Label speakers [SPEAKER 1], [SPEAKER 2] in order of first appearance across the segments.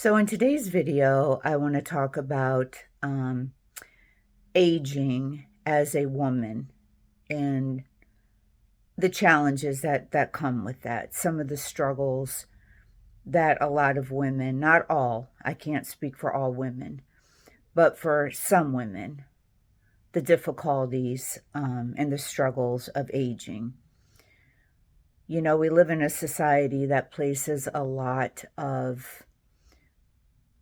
[SPEAKER 1] So in today's video, I want to talk about aging as a woman and the challenges that come with that. Some of the struggles that a lot of women, not all, I can't speak for all women, but for some women, the difficulties and the struggles of aging. You know, we live in a society that places a lot of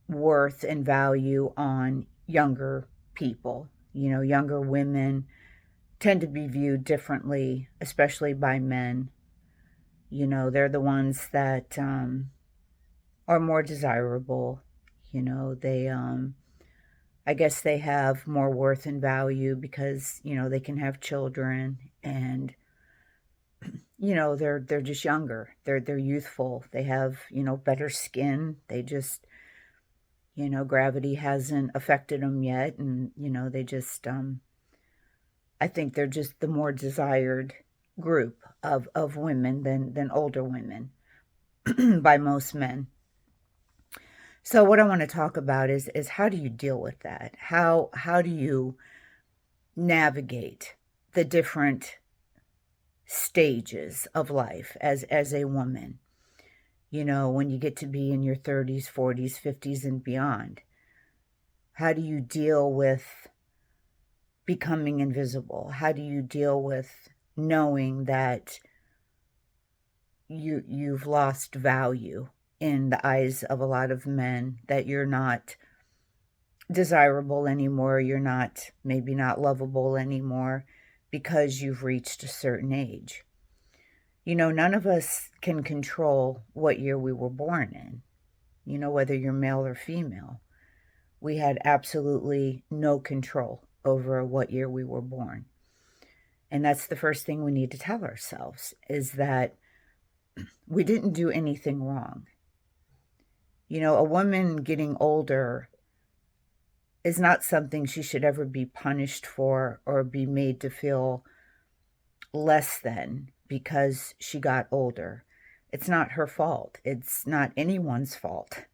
[SPEAKER 1] worth and value on younger people. You know, younger women tend to be viewed differently, especially by men. You know, they're the ones that are more desirable. You know, I guess they have more worth and value because, you know, they can have children and, you know, they're just younger. They're youthful. They have, you know, better skin. They just, you know, gravity hasn't affected them yet, and, you know, they just, I think they're just the more desired group of women than older women by most men. So what I want to talk about is how do you deal with that? How do you navigate the different stages of life as a woman? You know, when you get to be in your 30s, 40s, 50s and beyond. How do you deal with becoming invisible? How do you deal with knowing that you've lost value in the eyes of a lot of men, that you're not desirable anymore, you're not, maybe not lovable anymore because you've reached a certain age? You know, none of us can control what year we were born in, you know, whether you're male or female. We had absolutely no control over what year we were born. And that's the first thing we need to tell ourselves, is that we didn't do anything wrong. You know, a woman getting older is not something she should ever be punished for or be made to feel less than because she got older. It's not her fault. It's not anyone's fault.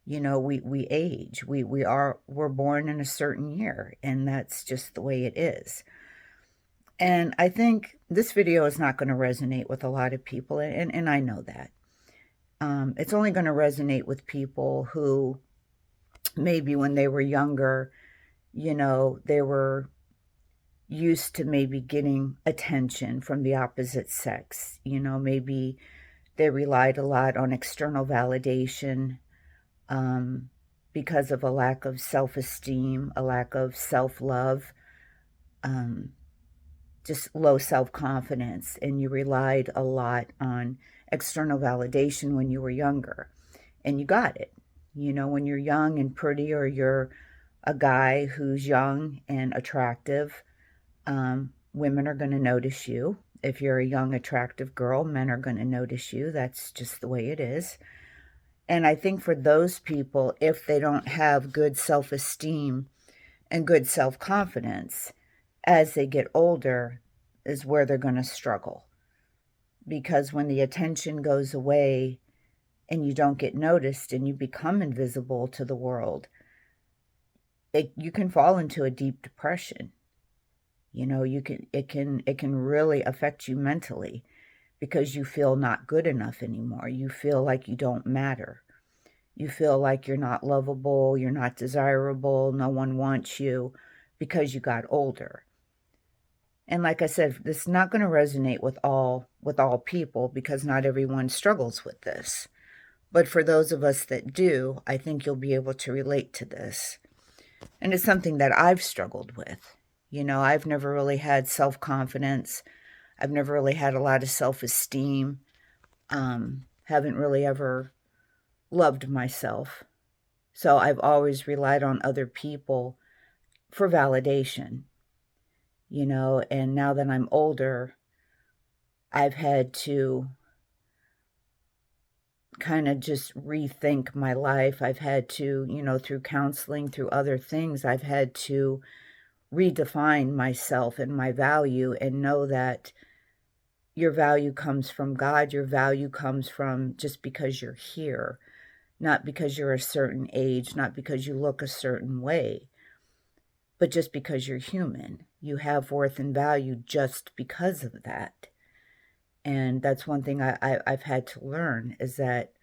[SPEAKER 1] You know, we age. We're born in a certain year, and that's just the way it is. And I think this video is not going to resonate with a lot of people, and I know that. It's only going to resonate with people who maybe when they were younger, you know, they were used to maybe getting attention from the opposite sex. You know, maybe they relied a lot on external validation because of a lack of self-esteem, a lack of self-love, just low self-confidence, and you relied a lot on external validation when you were younger, and you got it. You know, when you're young and pretty, or you're a guy who's young and attractive, women are going to notice you. If you're a young, attractive girl, men are going to notice you. That's just the way it is. And I think for those people, if they don't have good self-esteem and good self-confidence, as they get older, is where they're going to struggle. Because when the attention goes away and you don't get noticed and you become invisible to the world, you can fall into a deep depression. You know, it can really affect you mentally, because you feel not good enough anymore. You feel like you don't matter. You feel like you're not lovable, you're not desirable, no one wants you because you got older. And like I said, this is not going to resonate with all people, because not everyone struggles with this. But for those of us that do, I think you'll be able to relate to this. And it's something that I've struggled with. You know, I've never really had self-confidence. I've never really had a lot of self-esteem. Haven't really ever loved myself. So I've always relied on other people for validation, you know, and now that I'm older, I've had to kind of just rethink my life. I've had to, you know, through counseling, through other things, I've had to redefine myself and my value, and know that your value comes from God. Your value comes from just because you're here. not because you're a certain age, not because you look a certain way, but just because you're human. You have worth and value just because of that. And that's one thing I've had to learn, is that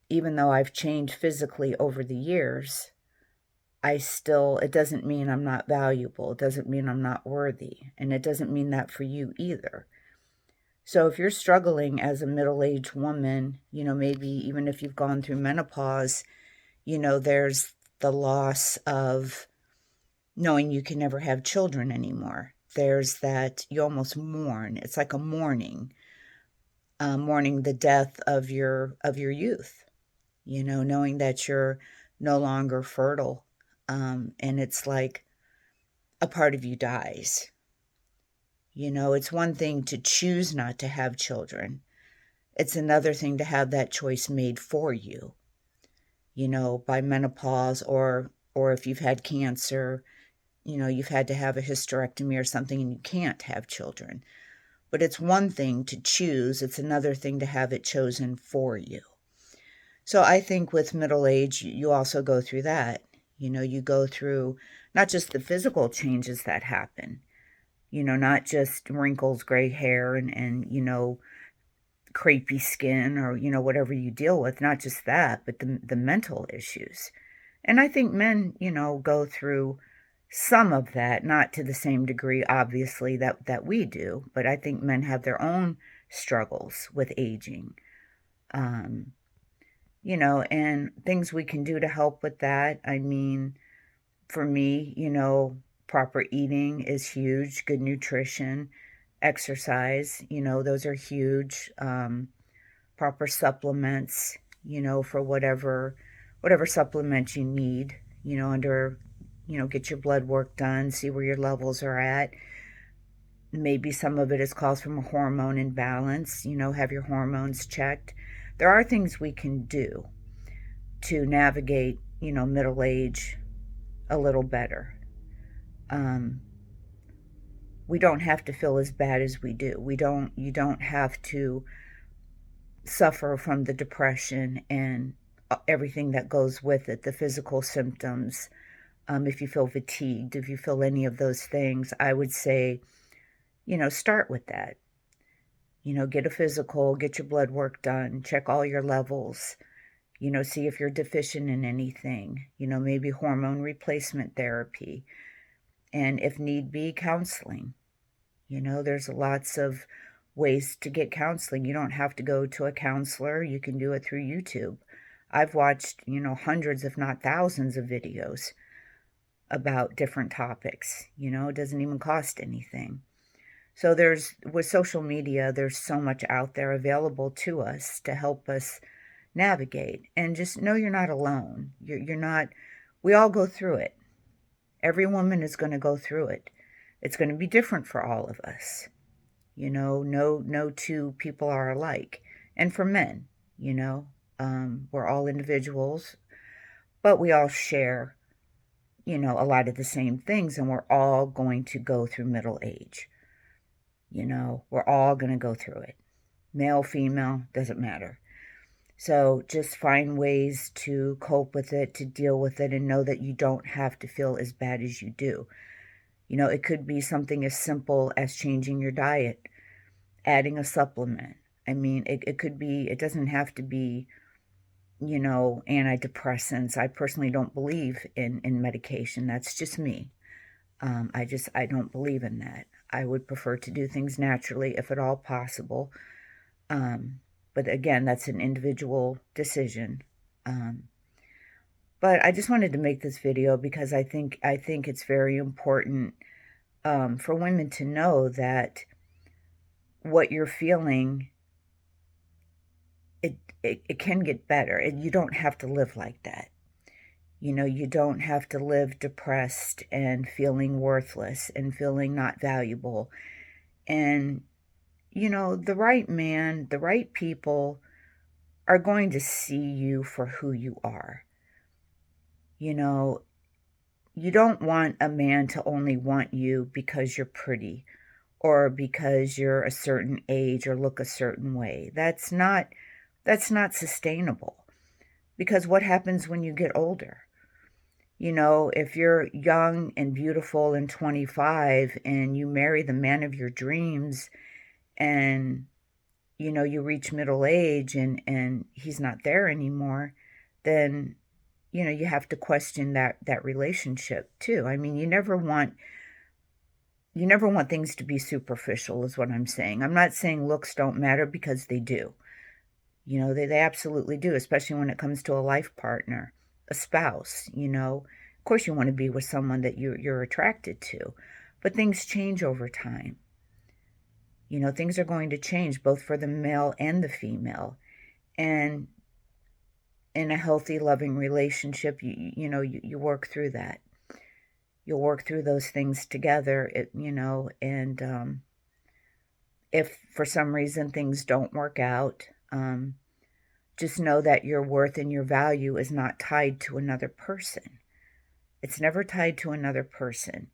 [SPEAKER 1] even though I've changed physically over the years, it doesn't mean I'm not valuable. It doesn't mean I'm not worthy. And it doesn't mean that for you either. So if you're struggling as a middle-aged woman, maybe even if you've gone through menopause, there's the loss of knowing you can never have children anymore. There's that you almost mourn. It's like a mourning, mourning the death of your youth, knowing that you're no longer fertile. And it's like a part of you dies. It's one thing to choose not to have children. It's another thing to have that choice made for you, by menopause, or if you've had cancer, you've had to have a hysterectomy or something and you can't have children. But it's one thing to choose. It's another thing to have it chosen for you. So I think with middle age, you also go through that. You go through not just the physical changes that happen, not just wrinkles, gray hair, and crepey skin, or, whatever you deal with, not just that, but the mental issues. And I think men, go through some of that, not to the same degree, obviously, that we do, but I think men have their own struggles with aging. And things we can do to help with that. I mean, for me, proper eating is huge, good nutrition, exercise, those are huge. Proper supplements, for whatever supplement you need, get your blood work done, see where your levels are at. Maybe some of it is caused from a hormone imbalance, have your hormones checked. There are things we can do to navigate, middle age a little better. We don't have to feel as bad as we do. You don't have to suffer from the depression and everything that goes with it, the physical symptoms. If you feel fatigued, if you feel any of those things, I would say, start with that. Get a physical, get your blood work done, check all your levels, see if you're deficient in anything, maybe hormone replacement therapy, and if need be, counseling. There's lots of ways to get counseling. You don't have to go to a counselor. You can do it through YouTube. I've watched, hundreds, if not thousands of videos about different topics. It doesn't even cost anything. So with social media, there's so much out there available to us to help us navigate. And just know you're not alone. You're not, we all go through it. Every woman is going to go through it. It's going to be different for all of us. No two people are alike. And for men, we're all individuals, but we all share, a lot of the same things, and we're all going to go through middle age. We're all going to go through it. Male, female, doesn't matter. So just find ways to cope with it, to deal with it, and know that you don't have to feel as bad as you do. It could be something as simple as changing your diet, adding a supplement. I mean, it could be, it doesn't have to be, antidepressants. I personally don't believe in medication. That's just me. I don't believe in that. I would prefer to do things naturally if at all possible. But again, that's an individual decision. But I just wanted to make this video because I think it's very important for women to know that what you're feeling, it can get better. You don't have to live like that. You don't have to live depressed and feeling worthless and feeling not valuable. And, the right man, the right people are going to see you for who you are. You don't want a man to only want you because you're pretty or because you're a certain age or look a certain way. That's not sustainable. Because what happens when you get older? You know, if you're young and beautiful and 25 and you marry the man of your dreams and, you know, you reach middle age and he's not there anymore, then, you know, you have to question that relationship too. I mean, you never want things to be superficial is what I'm saying. I'm not saying looks don't matter because they do. You know, they absolutely do, especially when it comes to a life partner, a spouse, you know. Of course you want to be with someone that you're attracted to, but things change over time. You know, things are going to change both for the male and the female. And in a healthy, loving relationship, you work through that. You'll work through those things together, and if for some reason things don't work out, just know that your worth and your value is not tied to another person. It's never tied to another person.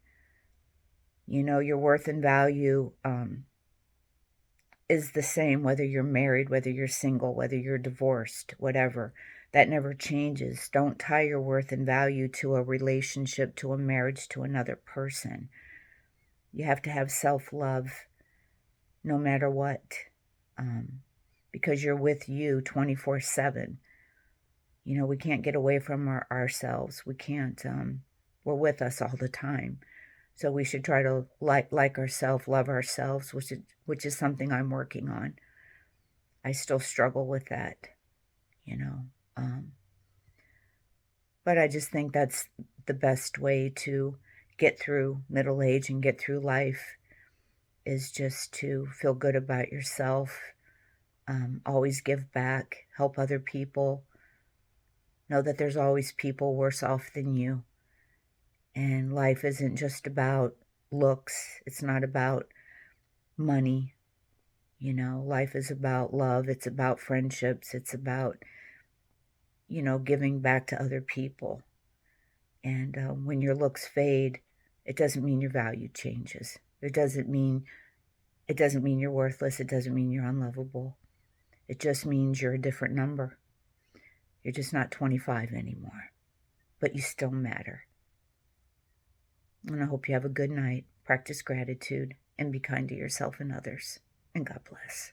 [SPEAKER 1] You know, your worth and value is the same whether you're married, whether you're single, whether you're divorced, whatever. That never changes. Don't tie your worth and value to a relationship, to a marriage, to another person. You have to have self-love no matter what, because you're with you 24/7. You know, we can't get away from ourselves. We can't, we're with us all the time. So we should try to like ourselves, love ourselves, which is something I'm working on. I still struggle with that, you know. Um, but I just think that's the best way to get through middle age and get through life is just to feel good about yourself, always give back, help other people, know that there's always people worse off than you. And life isn't just about looks. It's not about money. You know, life is about love. It's about friendships. It's about, giving back to other people. And when your looks fade, it doesn't mean your value changes. It doesn't mean you're worthless. It doesn't mean you're unlovable. It just means you're a different number. You're just not 25 anymore. But you still matter. And I hope you have a good night. Practice gratitude and be kind to yourself and others. And God bless.